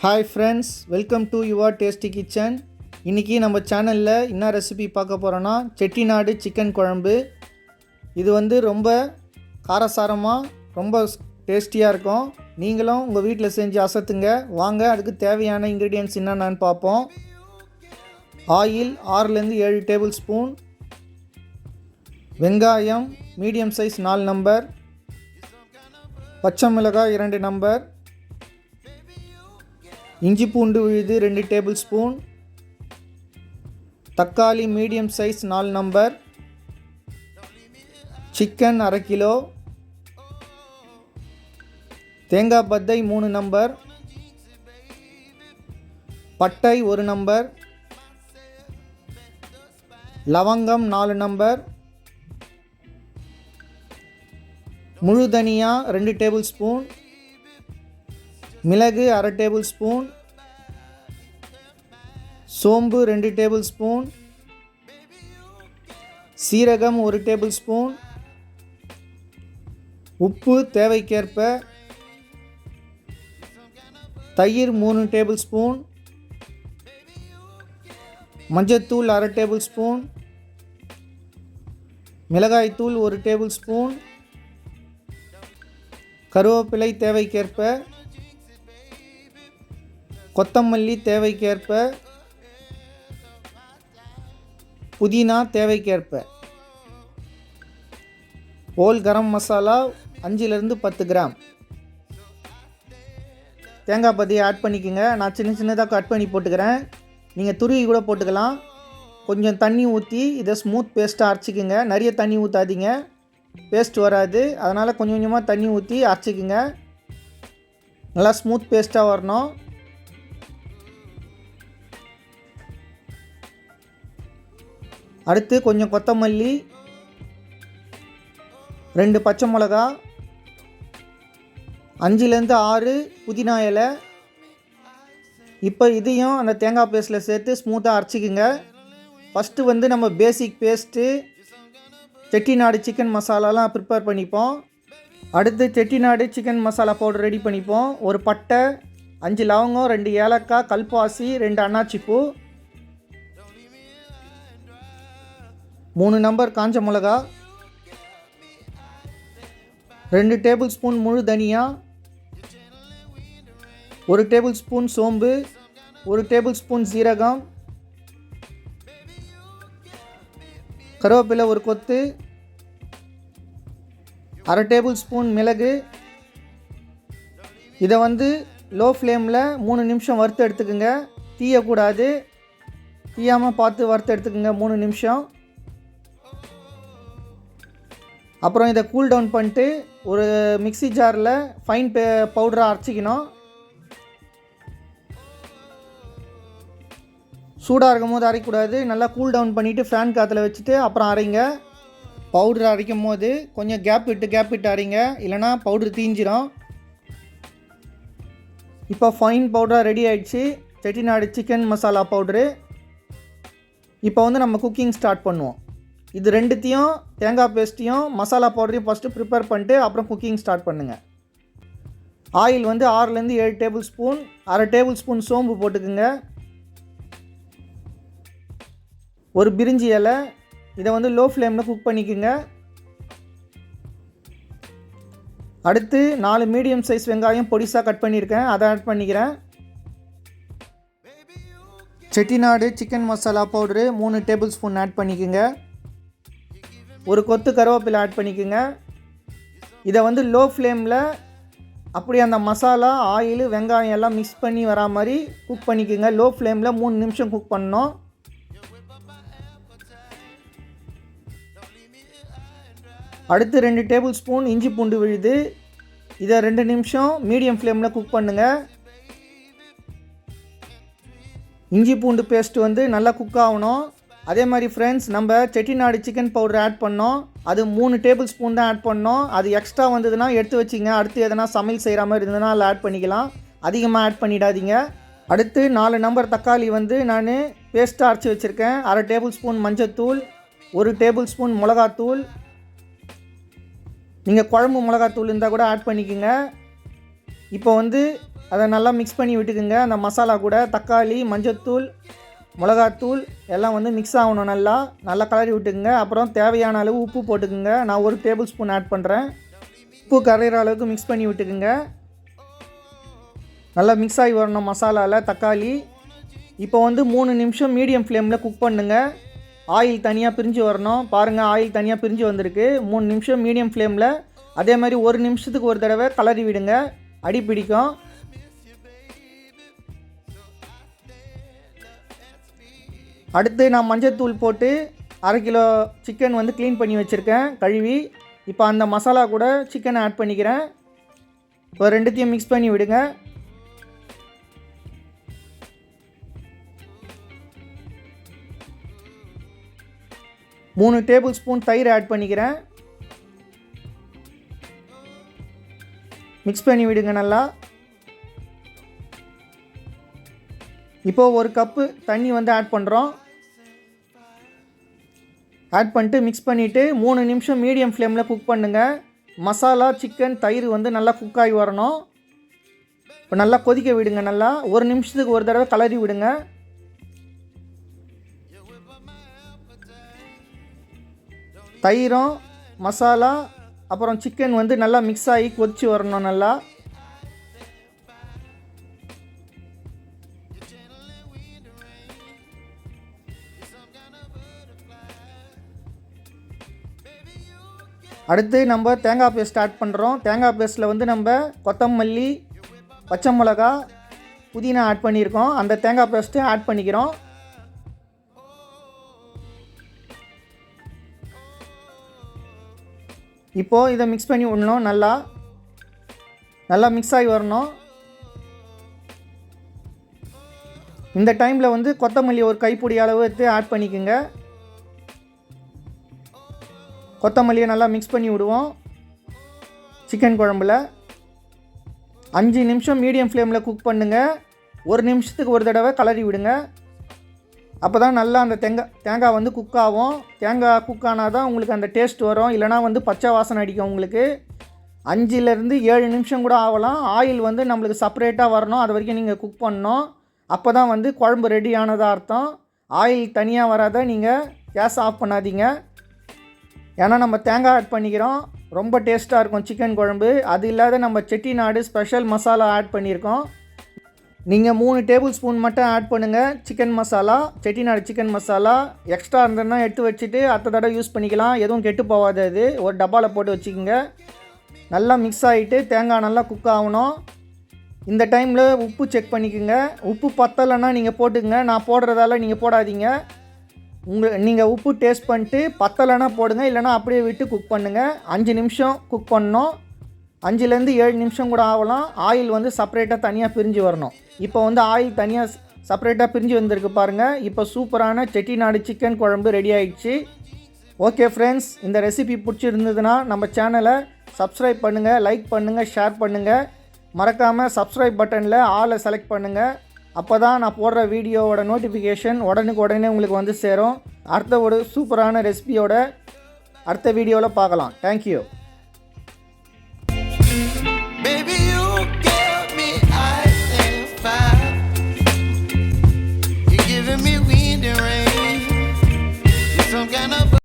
Hi friends, welcome to your tasty kitchen. இன்றைக்கி நம்ம சேனலில் என்ன ரெசிபி பார்க்க போகிறோன்னா செட்டிநாடு சிக்கன் குழம்பு. இது ரொம்ப காரசாரமாக ரொம்ப டேஸ்டியாக இருக்கும். நீங்களும் உங்கள் வீட்டில் செஞ்சு அசத்துங்க. வாங்க, அதுக்கு தேவையான இன்க்ரீடியன்ட்ஸ் என்னென்னு பார்ப்போம். ஆயில் 6-7 டேபிள் ஸ்பூன், வெங்காயம் மீடியம் சைஸ் 4 நம்பர், பச்சை மிளகாய் 2 நம்பர், இஞ்சி பூண்டு விழுது 2 டேபிள் ஸ்பூன், தக்காளி medium size 4 number, chicken 1/2 kilo, தேங்காய் பத்தை 3 நம்பர், பட்டை 1 நம்பர், லவங்கம் 4 நம்பர், முழு தனியா 2 டேபிள் ஸ்பூன், மிளகு 1/2 டேபிள் ஸ்பூன், சோம்பு 2 டேபிள் ஸ்பூன், சீரகம் 1 டேபிள் ஸ்பூன், உப்பு தேவைக்கேற்ப, தயிர் 3 டேபிள் ஸ்பூன், மஞ்சத்தூள் 1/2 டேபிள் ஸ்பூன், மிளகாய்த்தூள் 1 டேபிள் ஸ்பூன், கருவேப்பிலை தேவைக்கேற்ப, கொத்தமல்லி தேவைக்கேற்ப, புதினா தேவைக்கேற்ப, ஹோல் கரம் மசாலா 5-10 கிராம். தேங்காய் பத்தியை ஆட் பண்ணிக்கோங்க. நான் சின்னதாக கட் பண்ணி போட்டுக்கிறேன். நீங்கள் துருவி கூட போட்டுக்கலாம். கொஞ்சம் தண்ணி ஊற்றி இதை ஸ்மூத் பேஸ்ட்டாக அரைச்சிக்கோங்க. நிறைய தண்ணி ஊற்றாதீங்க, பேஸ்ட் வராது. அதனால் கொஞ்சம் கொஞ்சமாக தண்ணி ஊற்றி அரைச்சிக்கோங்க. நல்லா ஸ்மூத் பேஸ்ட்டாக வரணும். அடுத்து கொஞ்சம் கொத்தமல்லி, 2 பச்சை மிளகா, 5-6 புதினா இலை. இப்போ இதையும் அந்த தேங்காய் பேஸ்ட்டில் சேர்த்து ஸ்மூத்தாக அரைச்சிக்குங்க. ஃபஸ்ட்டு நம்ம பேசிக் பேஸ்ட்டு செட்டிநாடு சிக்கன் மசாலாலாம் ப்ரிப்பேர் பண்ணிப்போம். அடுத்து Chettinad chicken masala powder ready பண்ணிப்போம். ஒரு பட்டை, 5 லவங்கம், 2 ஏலக்காய், கல்பாசி, 2 அன்னாச்சிப்பூ, 3 நம்பர் காஞ்ச மிளகா, 2 டேபிள் ஸ்பூன் முழு தனியா, 1 டேபிள் ஸ்பூன் சோம்பு, 1 டேபிள் ஸ்பூன் சீரகம், கருவேப்பிலை 1 கொத்து, 1/2 டேபிள் ஸ்பூன் மிளகு. இதை லோ ஃப்ளேமில் 3 நிமிஷம் வறுத்து எடுத்துக்குங்க. தீயக்கூடாது, தீயாமல் பார்த்து வறுத்து எடுத்துக்குங்க 3 நிமிஷம். அப்புறம் இதை கூல் டவுன் பண்ணிட்டு ஒரு மிக்ஸி ஜாரில் ஃபைன் பவுடராக அரைச்சிக்கணும். சூடாக இருக்கும் போது அரைக்கக்கூடாது. நல்லா கூல் டவுன் பண்ணிவிட்டு ஃபேன் காற்றுல வச்சுட்டு அப்புறம் அரைங்க. பவுடர் அரைக்கும் போது கொஞ்சம் கேப் விட்டு அரைங்க, இல்லைனா பவுடர் தீஞ்சிரும். இப்போ ஃபைன் பவுடராக ரெடி ஆகிடுச்சு செட்டிநாடு சிக்கன் மசாலா பவுட்ரு. இப்போ நம்ம குக்கிங் ஸ்டார்ட் பண்ணுவோம். இது ரெண்டுத்தையும், தேங்காய் பேஸ்ட்டையும் மசாலா பவுடரையும் ஃபஸ்ட்டு ப்ரிப்பேர் பண்ணிட்டு அப்புறம் குக்கிங் ஸ்டார்ட் பண்ணுங்கள். Oil 6-7 table spoon, 1/2 table spoon சோம்பு போட்டுக்குங்க. ஒரு பிரிஞ்சி இலை. இதை லோ ஃப்ளேமில் குக் பண்ணிக்கோங்க. அடுத்து 4 மீடியம் சைஸ் வெங்காயம் பொடிசாக கட் பண்ணியிருக்கேன், அதை ஆட் பண்ணிக்கிறேன். Chettinad chicken masala powder 3 tablespoon add பண்ணிக்கோங்க. ஒரு கொத்து கருவேப்பிலை ஆட் பண்ணிக்கோங்க. இதை லோ ஃப்ளேமில் அப்படியே அந்த மசாலா, ஆயில், வெங்காயம் எல்லாம் மிக்ஸ் பண்ணி வரா மாதிரி குக் பண்ணிக்கோங்க. லோ ஃப்ளேமில் 3 நிமிஷம் குக் பண்ணணும். அடுத்து 2 டேபிள் ஸ்பூன் இஞ்சி பூண்டு விழுது. இதை 2 நிமிஷம் மீடியம் ஃப்ளேமில் குக் பண்ணுங்கள். இஞ்சி பூண்டு பேஸ்ட்டு நல்லா குக் ஆகணும். அதே மாதிரி ஃப்ரெண்ட்ஸ், நம்ம செட்டிநாடு சிக்கன் பவுடர் ஆட் பண்ணோம். அது 3 டேபிள் ஸ்பூன் தான் ஆட் பண்ணோம். அது எக்ஸ்ட்ரா வந்ததுன்னா எடுத்து வச்சிங்க. அடுத்து எதனா சமையல் செய்கிற மாதிரி இருந்ததுன்னா அதில் ஆட் பண்ணிக்கலாம். அதிகமாக ஆட் பண்ணிடாதீங்க. அடுத்து 4 நம்பர் தக்காளி நான் பேஸ்ட்டாக அரைச்சி வச்சுருக்கேன். 1/2 டேபிள் ஸ்பூன் மஞ்சத்தூள், 1 டேபிள் ஸ்பூன் மிளகாத்தூள். நீங்கள் குழம்பு மிளகாத்தூள் இருந்தால் கூட ஆட் பண்ணிக்கோங்க. இப்போ வந்து அதை நல்லா மிக்ஸ் பண்ணி விட்டுக்குங்க. அந்த மசாலா கூட தக்காளி, மஞ்சத்தூள், மிளகாத்தூள் எல்லாம் வந்து மிக்ஸ் ஆகணும். நல்லா கலரி விட்டுக்குங்க. அப்புறம் தேவையான அளவு உப்பு போட்டுக்குங்க. நான் 1 டேபிள் ஸ்பூன் ஆட் பண்ணுறேன். உப்பு கரையிற அளவுக்கு மிக்ஸ் பண்ணி விட்டுக்குங்க. நல்லா மிக்ஸ் ஆகி வரணும் மசாலாவில் தக்காளி. இப்போ வந்து 3 நிமிஷம் மீடியம் ஃப்ளேமில் குக் பண்ணுங்க. ஆயில் தனியாக பிரிஞ்சு வரணும். பாருங்கள், ஆயில் தனியாக பிரிஞ்சு வந்திருக்கு. 3 நிமிஷம் மீடியம் ஃப்ளேமில். அதே மாதிரி 1 நிமிஷத்துக்கு ஒரு தடவை கலரி விடுங்க, அடி பிடிக்கும். அடுத்து நான் மஞ்சத்தூள் போட்டு 1/2 கிலோ சிக்கன் வந்து க்ளீன் பண்ணி வச்சுருக்கேன் கழுவி. இப்போ அந்த மசாலா கூட சிக்கனை ஆட் பண்ணிக்கிறேன். இப்போ ரெண்டுத்தையும் மிக்ஸ் பண்ணி விடுங்க. மூணு டேபிள் ஸ்பூன் தயிர் ஆட் பண்ணிக்கிறேன். மிக்ஸ் பண்ணி விடுங்க நல்லா. இப்போது 1 கப்பு தண்ணி வந்து ஆட் பண்ணுறோம். ஆட் பண்ணிட்டு மிக்ஸ் பண்ணிவிட்டு 3 நிமிஷம் மீடியம் ஃப்ளேமில் குக் பண்ணுங்கள். மசாலா, சிக்கன், தயிர் வந்து நல்லா குக் ஆகி வரணும். இப்போ நல்லா கொதிக்க விடுங்க. நல்லா 1 நிமிஷத்துக்கு ஒரு தடவை கலரி விடுங்க. தயிரும் மசாலா அப்புறம் சிக்கன் வந்து நல்லா மிக்ஸ் ஆகி கொதிச்சு வரணும். நல்லா அடுத்து நம்ம தேங்காய் பேஸ்ட் ஆட் பண்ணுறோம். தேங்காய் பேஸ்ட்டில் வந்து நம்ம கொத்தமல்லி, பச்சை மிளகா, புதினா ஆட் பண்ணியிருக்கோம். அந்த தேங்காய் பேஸ்ட்டு ஆட் பண்ணிக்கிறோம். இப்போது இதை மிக்ஸ் பண்ணி விடணும். நல்லா மிக்ஸ் ஆகி வரணும். இந்த டைமில் வந்து கொத்தமல்லி ஒரு கைப்பிடி அளவு எடுத்து ஆட் பண்ணிக்கோங்க. கொத்தமல்லியை நல்லா மிக்ஸ் பண்ணி விடுவோம். சிக்கன் குழம்புல 5 நிமிஷம் மீடியம் ஃப்ளேமில் குக் பண்ணுங்கள். 1 நிமிஷத்துக்கு ஒரு தடவை கலரி விடுங்க. அப்போ தான் நல்லா அந்த தேங்காய் வந்து குக் ஆகும். தேங்காய் குக் ஆனால் தான் உங்களுக்கு அந்த டேஸ்ட் வரும். இல்லைனா வந்து பச்சை வாசனை அடிக்கும் உங்களுக்கு. 5லேருந்து 7 நிமிஷம் கூட ஆகலாம். ஆயில் வந்து நம்மளுக்கு செப்பரேட்டாக வரணும். அது வரைக்கும் நீங்கள் குக் பண்ணணும். அப்போ தான் வந்து குழம்பு ரெடி ஆனதாக அர்த்தம். ஆயில் தனியாக வராத நீங்கள் கேஸ் ஆஃப் பண்ணாதீங்க. ஏன்னா நம்ம தேங்காய் ஆட் பண்ணிக்கிறோம். ரொம்ப டேஸ்ட்டாக இருக்கும் சிக்கன் குழம்பு. அது இல்லாத நம்ம செட்டிநாடு ஸ்பெஷல் மசாலா ஆட் பண்ணியிருக்கோம். நீங்கள் 3 டேபிள் ஸ்பூன் மட்டும் ஆட் பண்ணுங்கள் chicken masala, Chettinad chicken masala. Extra இருந்ததுன்னா எடுத்து வச்சுட்டு அடுத்த தடவை யூஸ் பண்ணிக்கலாம். எதுவும் கெட்டு போகாது. அது ஒரு டப்பாவில் போட்டு வச்சுக்கோங்க. நல்லா மிக்ஸ் ஆகிட்டு தேங்காய் நல்லா குக் ஆகணும். இந்த டைமில் உப்பு செக் பண்ணிக்கோங்க. உப்பு பத்தலைன்னா நீங்கள் போட்டுக்கங்க. நான் போடுறதால நீங்கள் போடாதீங்க. நீங்கள் உப்பு டேஸ்ட் பண்ணிட்டு பத்தலைன்னா போடுங்க. இல்லைனா அப்படியே விட்டு குக் பண்ணுங்கள். 5 நிமிஷம் குக் பண்ணணும். 5லேருந்து 7 நிமிஷம் கூட ஆகலாம். ஆயில் வந்து செப்பரேட்டாக தனியாக பிரிஞ்சு வரணும். இப்போ வந்து ஆயில் தனியாக செப்பரேட்டாக பிரிஞ்சு வந்திருக்கு பாருங்கள். இப்போ சூப்பரான செட்டிநாடு சிக்கன் குழம்பு ரெடி ஆகிடுச்சு. ஓகே ஃப்ரெண்ட்ஸ், இந்த ரெசிபி பிடிச்சிருந்ததுன்னா நம்ம சேனலை சப்ஸ்கிரைப் பண்ணுங்கள், லைக் பண்ணுங்கள், ஷேர் பண்ணுங்கள். மறக்காமல் சப்ஸ்கிரைப் பட்டனில் ஆலை செலக்ட் பண்ணுங்கள். அப்போ தான் நான் போடுற வீடியோவோட நோட்டிஃபிகேஷன் உடனே உங்களுக்கு வந்து சேரும். அடுத்த ஒரு சூப்பரான ரெசிபியோட அடுத்த வீடியோவில் பார்க்கலாம். தேங்க்யூ.